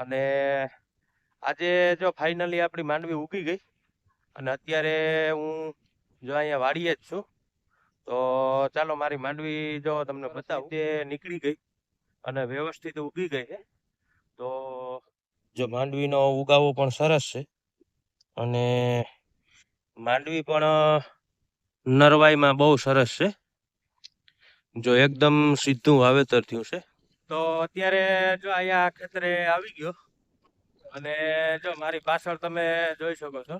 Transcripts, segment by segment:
અને આજે જો ફાઇનલી આપણી માંડવી ઉગી ગઈ અને અત્યારે હું જો અહીંયા વાડીએ જ છું. તો ચાલો મારી માંડવી જો તમને બતાવું તે નીકળી ગઈ અને વ્યવસ્થિત ઉગી ગઈ છે. તો જો માંડવીનો ઉગાવો પણ સરસ છે અને માંડવી પણ નરવાઈમાં બહુ સરસ છે. જો એકદમ સીધું વાવેતર થયું છે. તો અત્યારે જો અહીંયા ખેતરે આવી ગયો અને જો મારી પાછળ તમે જોઈ શકો છો.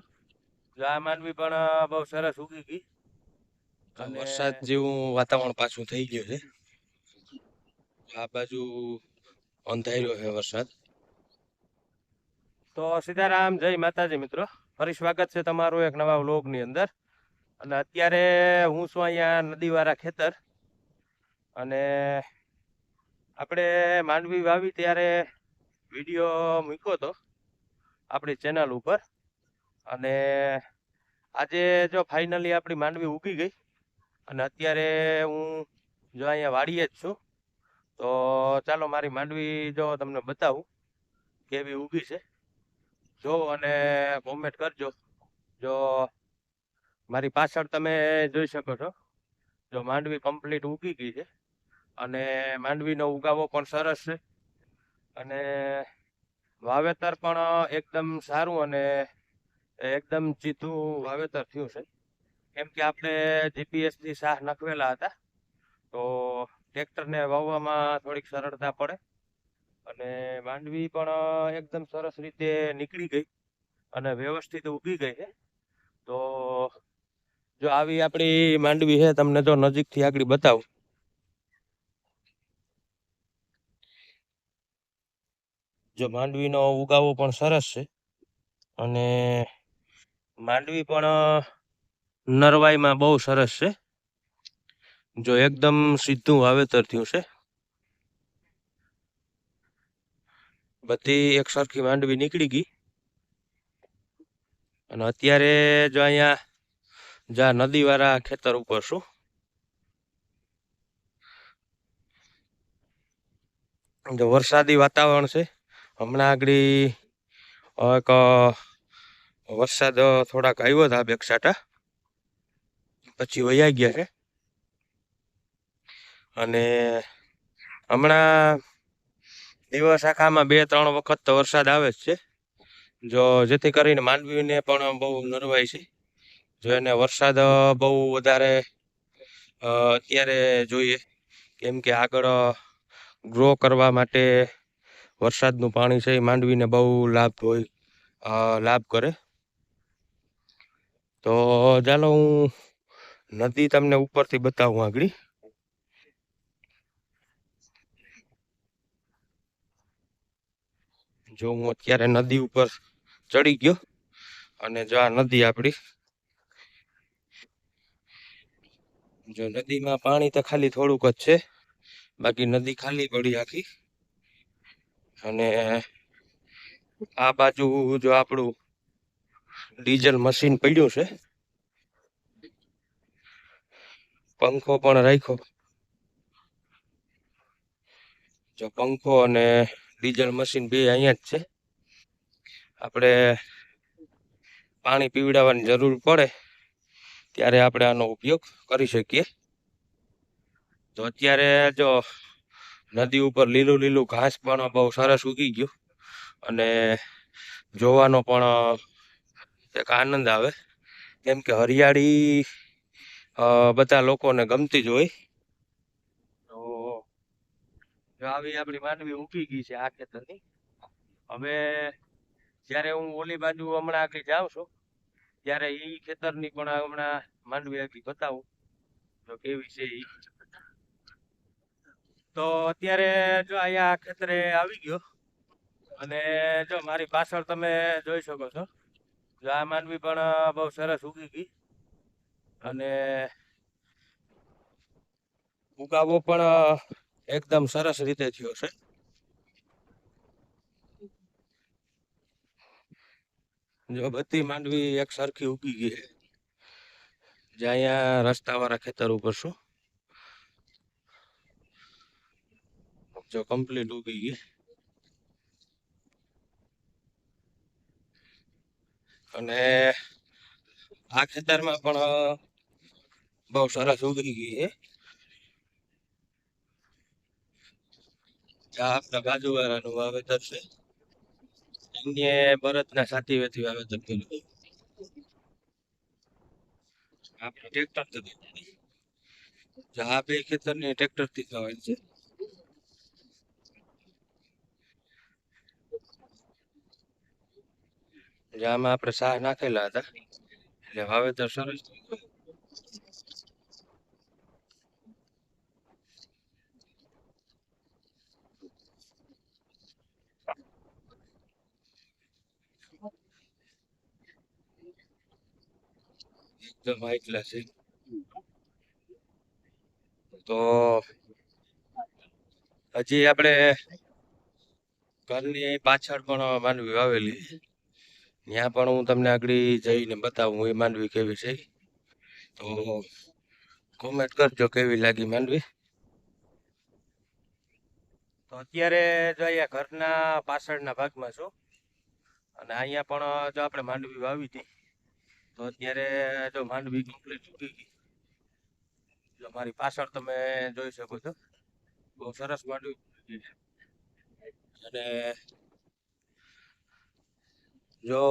જો આ માંડવી પણ બહુ સરસ ઉગી ગઈ અને વરસાદ જેવું વાતાવરણ પાછું થઈ ગયું છે. આ બાજુ અંધાર્યો છે વરસાદ. તો સીતારામ, જય માતાજી મિત્રો. ફરી સ્વાગત છે તમારું એક નવા વ્લોગની અંદર. અને અત્યારે હું છું અહીંયા નદીવાળા ખેતર અને આપણે માંડવી વાવી ત્યારે વિડીયો મૂક્યો હતો આપણી ચેનલ ઉપર. અને આજે જો ફાઇનલી આપણી માંડવી ઉગી ગઈ અને અત્યારે હું જો અહીંયા વાડીએ જ છું. તો ચાલો મારી માંડવી જો તમને બતાવું કેવી ઉગી છે. જો અને કોમેન્ટ કરજો. જો મારી પાછળ તમે જોઈ શકો છો. જો માંડવી કમ્પ્લીટ ઉગી ગઈ છે અને માંડવીનો ઉગાવો પણ સરસ છે અને વાવેતર પણ એકદમ સારું અને એકદમ સીધું વાવેતર થયું છે. કેમ કે આપણે જીપીએસથી સાહ નખવેલા હતા તો ટ્રેક્ટરને વાવવામાં થોડીક સરળતા પડે અને માંડવી પણ એકદમ સરસ રીતે નીકળી ગઈ અને વ્યવસ્થિત ઉગી ગઈ છે. તો જો આવી આપણી માંડવી છે તમને જો નજીકથી આગળ બતાવું. જો માંડવીનો ઉગાવો પણ સરસ છે અને માંડવી પણ નરવાઈમાં બહુ સરસ છે. જો એકદમ સીધું વાવેતર થયું છે. બધી એક સરખી માંડવી નીકળી ગઈ અને અત્યારે જો અહીંયા જ્યાં નદીવાળા ખેતર ઉપર છું. જો વરસાદી વાતાવરણ છે. હમણાં આગળ એક વરસાદ થોડાક આવ્યો હતા બે છાંટા, પછી વયા ગયા છે. અને હમણાં દિવસ આખામાં 2-3 વખત તો વરસાદ આવે જ છે. જો જેથી કરીને માંડવીને પણ બહુ નરવાઈ છે. જો એને વરસાદ બહુ વધારે અત્યારે જોઈએ કેમ કે આગળ ગ્રો કરવા માટે વરસાદનું પાણી છે એ માંડવીને બહુ લાભ કરે. તો ચાલો હું નદી તમને ઉપરથી બતાવું આગળ. જો હું અત્યારે નદી ઉપર ચડી ગયો અને જો આ નદી આપણી, જો નદીમાં પાણી તો ખાલી થોડુંક જ છે, બાકી નદી ખાલી પડી આખી. અને આ બાજુ જો આપણું ડીઝલ મશીન પડ્યું છે, પંખો પણ રાખ્યો. જો પંખો અને ડીઝલ મશીન બે અહીંયા જ છે. આપણે પાણી પીવડાવવાની જરૂર પડે ત્યારે આપણે આનો ઉપયોગ કરી શકીએ. તો અત્યારે જો નદી ઉપર લીલું લીલું ઘાસ પણ બહુ સરસ ઉગી ગયું અને જોવાનો પણ એક આનંદ આવે કેમ કે હરિયાળી બધા લોકોને ગમતી જ હોય. તો આવી આપણી માંડવી ઉગી ગઈ છે આ ખેતરની. હવે જ્યારે હું ઓલી બાજુ હમણાં આગળ જાઉં છું ત્યારે એ ખેતરની પણ હમણાં માંડવી આગળ બતાવું તો કેવી છે ઈ. તો અત્યારે જો અહીંયા ખેતરે આવી ગયો અને જો મારી પાછળ તમે જોઈ શકો છો. જો આ માંડવી પણ બહુ સરસ ઉગી ગઈ અને ઉગાવો પણ એકદમ સરસ રીતે થયો છે. જો બધી માંડવી એક સરખી ઉગી ગઈ છે. જે અહીંયા રસ્તાવાળા ખેતર ઉપર છું, જો કમ્પ્લીટ ઉગી ગઈ. અને આ ખેતરમાં પણ બહુ સરસ ઉગી ગઈ છે. આ આપણા બાજુવાળાનું વાવેતર છે. એમને બળદના સાથી વાવેતર કર્યું. આપણે ટ્રેક્ટર આ બે ખેતરને ટ્રેક્ટર થી થવાય છે. આમાં આપણે સાહ નાખેલા હતા એટલે વાવેતર સરસ થયું. એકદમ હાઈ ક્લાસ છે. તો હજી આપણે ઘરની પાછળ પણ માંડવી વાવેલી, ત્યાં પણ હું તમને આગળ જઈને બતાવું એ માંડવી કેવી છે. તો કોમેન્ટ કરજો કેવી લાગી માંડવી. તો અત્યારે જો અહીંયા ઘરના પાછળના ભાગમાં છું અને અહીંયા પણ જો આપણે માંડવી વાવી હતી તો અત્યારે જો માંડવી કમ્પ્લીટ ઉગી ગઈ. જો મારી પાછળ તમે જોઈ શકો છો, બહુ સરસ માંડવી ઉગી છે. અને જો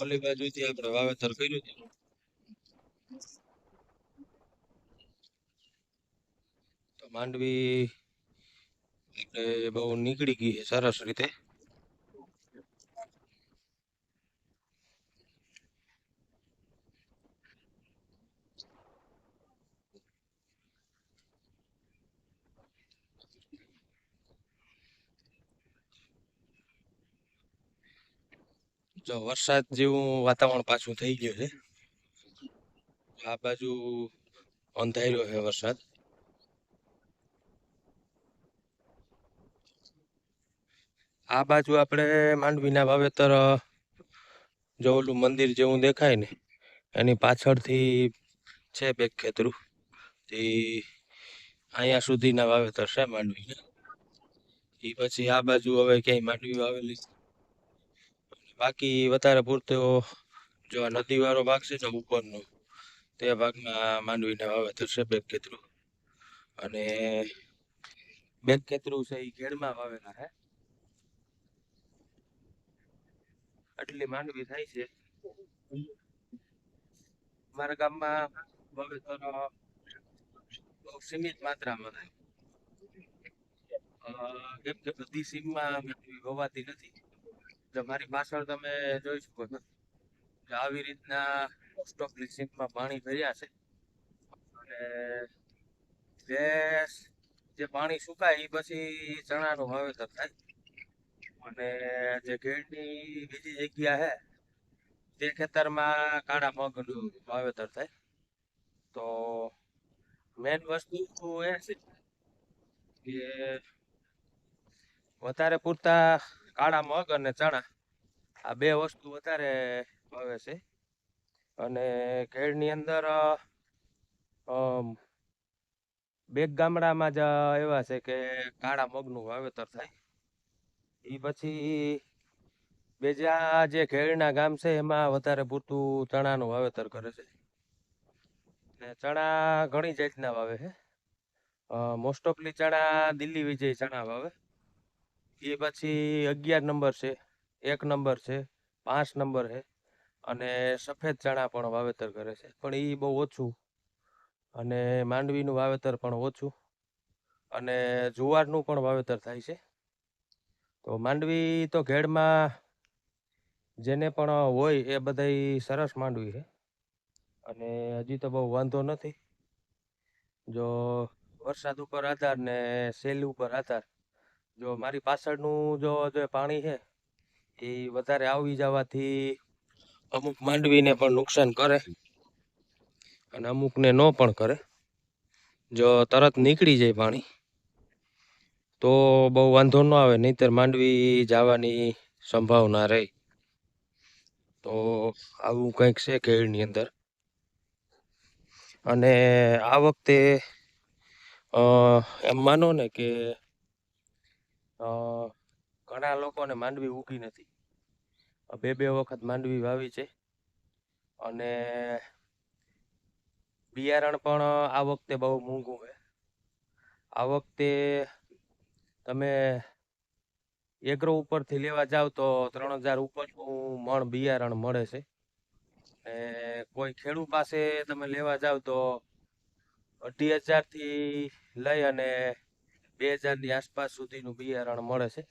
ઓલી બાજુથી આપણે વાવેતર કર્યું હતું તો માંડવી આપણે બહુ નીકળી ગઈ છે સરસ રીતે. જો વરસાદ જેવું વાતાવરણ પાછું થઈ ગયું છે. આ બાજુ અંધાર્યો છે વરસાદ. આ બાજુ આપણે માંડવીના વાવેતર જો ઓલું મંદિર જેવું દેખાય ને એની પાછળથી છે બે ખેતરું, તે અહીંયા સુધીના વાવેતર છે માંડવીના. એ પછી આ બાજુ હવે ક્યાંય માંડવી વાવેલી, બાકી વધારે પૂરતો જો આ નદી વાળો ભાગ છે ને ઉપરનો, તે ભાગમાં માંડવીના વાવેતર છે બે ખેતરું. અને બે ખેતરું છે એ ખેડમાં વાવેલા છે. આટલી માંડવી થાય છે. અમારા ગામમાં વાવેતર બહુ સીમિત માત્રામાં થાય. કેમ કે બધી સીમમાં માંડવી વવાતી નથી. જો મારી પાછળ તમે જોઈ શકો છો, આવી રીતના મોસ્ટ ઓફ સીમમાં પાણી ભર્યા છે. અને જે પાણી સુકાય એ પછી ચણાનું વાવેતર થાય. અને જે ઘેડની બીજી જગ્યા છે તે ખેતરમાં કાળા મગનું વાવેતર થાય. તો મેન વસ્તુ એ છે કે વધારે પૂરતા કાળા મગ અને ચણા આ બે વસ્તુ વધારે વાવે છે. અને ખેડની અંદર બે ગામડામાં જ એવા છે કે કાળા મગનું વાવેતર થાય. એ પછી બીજા જે ખેડના ગામ છે એમાં વધારે પૂરતું ચણાનું વાવેતર કરે છે. ચણા ઘણી જાતના વાવે છે. મોસ્ટ ઓફલી ચણા દિલ્હી વિજય ચણા વાવે. એ પછી 11 નંબર છે, 1 નંબર છે, 5 નંબર છે. અને સફેદ ચણા પણ વાવેતર કરે છે, પણ એ બહુ ઓછું. અને માંડવીનું વાવેતર પણ ઓછું. અને જુવારનું પણ વાવેતર થાય છે. તો માંડવી તો ઘેડમાં જેને પણ હોય એ બધા સરસ માંડવી છે. અને હજી તો બહુ વાંધો નથી. જો વરસાદ ઉપર આધાર ને સેલ ઉપર આધાર, જો મારી પાછળનું જો પાણી છે એ વધારે આવી જવાથી અમુક માંડવીને પણ નુકસાન કરે અને અમુકને ન પણ કરે. જો તરત નીકળી જાય પાણી તો બહુ વાંધો ન આવે, નહીંતર માંડવી જવાની સંભાવના રહી. તો આવું કંઈક છે ખેડની અંદર. અને આ વખતે એમ માનો ને કે ઘણા લોકોને માંડવી ઉગી નથી. બે વખત માંડવી વાવી છે અને બિયારણ પણ આ વખતે બહુ મોંઘું છે. આ વખતે તમે એગ્રો ઉપરથી લેવા જાવ તો 3000 ઉપરનું મણ બિયારણ મળે છે. કોઈ ખેડૂત પાસે તમે લેવા જાવ તો 2,500 થી લઈ અને 2,000 ની આસપાસ સુધીનું બિયારણ મળે છે.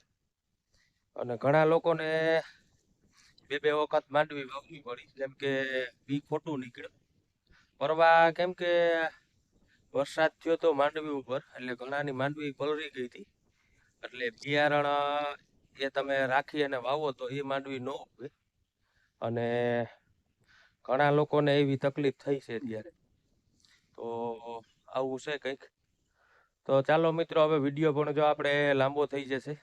અને ઘણા લોકોને બે વખત માંડવી વાવવી પડી, જેમ કે બી ખોટું નીકળ્યું. પરવા કેમ કે વરસાદ થયો તો માંડવી ઉપર, એટલે ઘણાની માંડવી પલળી ગઈ હતી. એટલે બિયારણ એ તમે રાખી અને વાવો તો એ માંડવી ન ઉગે. અને ઘણા લોકોને એવી તકલીફ થઈ છે અત્યારે. તો આવું છે કંઈક. તો ચાલો મિત્રો, હવે વિડીયો પણ જો આપણે લાંબો થઈ જશે,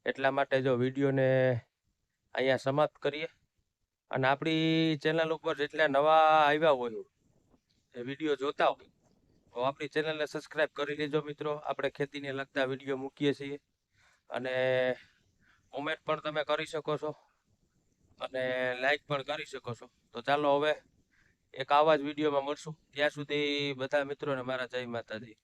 એટલા માટે જો વિડીયોને અહીંયા સમાપ્ત કરીએ. અને આપણી ચેનલ ઉપર જેટલા નવા આવ્યા હોય એ વિડીયો જોતા હોય તો આપણી ચેનલને સબસ્ક્રાઇબ કરી લેજો મિત્રો. આપણે ખેતીને લગતા વિડીયો મૂકીએ છીએ અને કોમેન્ટ પણ તમે કરી શકો છો અને લાઈક પણ કરી શકો છો. તો ચાલો હવે એક આવા જ વિડીયોમાં મળશું. ત્યાં સુધી બધા મિત્રોને મારા જય માતાજી.